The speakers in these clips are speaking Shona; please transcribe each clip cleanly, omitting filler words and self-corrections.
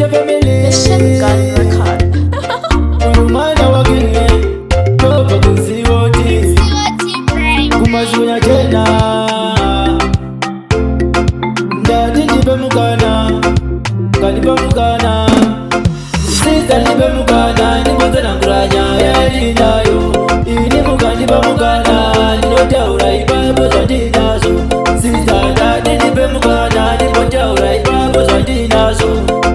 cha family. The Chef God record. Umana wakini Topa kuziwoti Kumazunya tena Ndadi nipe mukana Kanipa mukana Sita nipe mukana Nipoza na mkuranya Yeli nayo Ini mukanipa mukana Ninote uraipa Boza dinazo Sita ndadi nipe mukana Nipoza uraipa Boza dinazo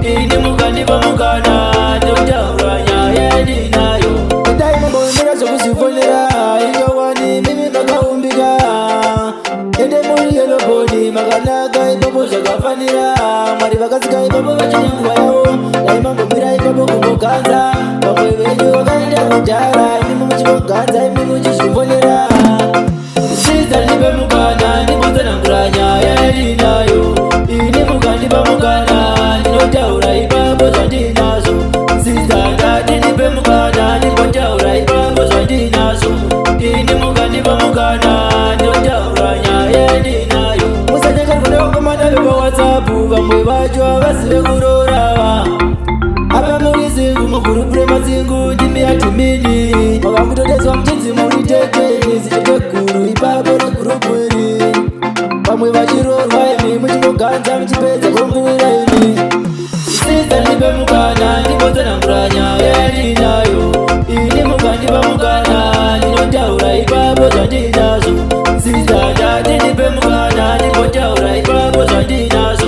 Ini mukanipa mukana Ninote uranya Yeli nayo Ndai mambo mira so kusifonera Iyo wani mimi makaumbika Ende muri yelo bodi Maganaga ipapo shakafanira Mari vakasika ipapo vachinyangu yao Ndai mambo mira ipapo kumokanza Pamwe venyu wakaenda kujara Imimu mchimokanza imimu chishifonera Sisa nipe mukana Nipoza na mkuranya Yeli nayo Ini mukanipa mukana Ninotaura ipapo zandinazo Sisa ndadi nipe mukana Nipotaura ipapo zandinazo Ini mukanipa mukana Ninotaura Yeli nayo Musanyaka kuna kumana lupa WhatsApp Vamwe vachwa vasive kurorawa Apa muri zingu mugurupure mazingu Ndimi atimini Makangutodezwa mchinzi muri teteni Zichete guru ipapo na gurupweri Vamwe vachirorwa imi Muchimoganza mchipedza kurungurira imi Sisa nipe mukana Nipoza na mkuranya Yeli nayo Ini mukanipa mukana Ninotaura ipapo zandinazo Sisa ndadi nipe mukana Nipotaura ipapo zandinazo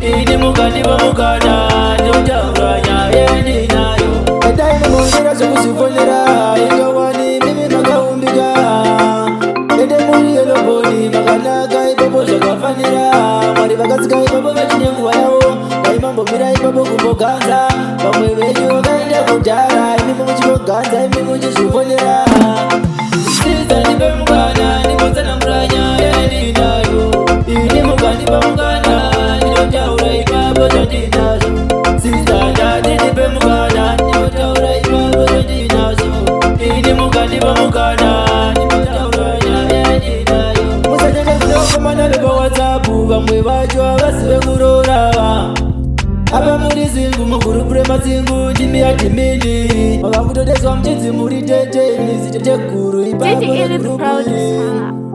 Ini mukanipa mukana Ninotaura Yeli nayo Ndai mamondera sokusifonera Iyo wani mimi makaumbika Ende muri yelo bodi Makanaga ipapo shakafanira Mari vakasika ipapo vachinyangu yao Ndai mambo mira ipapo kumoganza Pamwe venyu wakaenda kujara Imimu mchimoganza imimu chishifonera Sisa nipe mukana Nipoza na mkuranya Yeli nayo Ini mukanipa mukana Ninotaura ipapo zandinazo Sisa ndadi nipe mukana Ninotaura ipapo zandinazo Ini mukanipa mukana Ninotaura Yeli nayo Musanyaka kunokomana lupa WhatsApp Vamwe vachwa vasive kurorawa Apa muri zingu mugurupure mazingu Ndimi atimini Makangutodezwa mchinzi muri teteni Zichete guru ipapo na Didi Proud gurupweri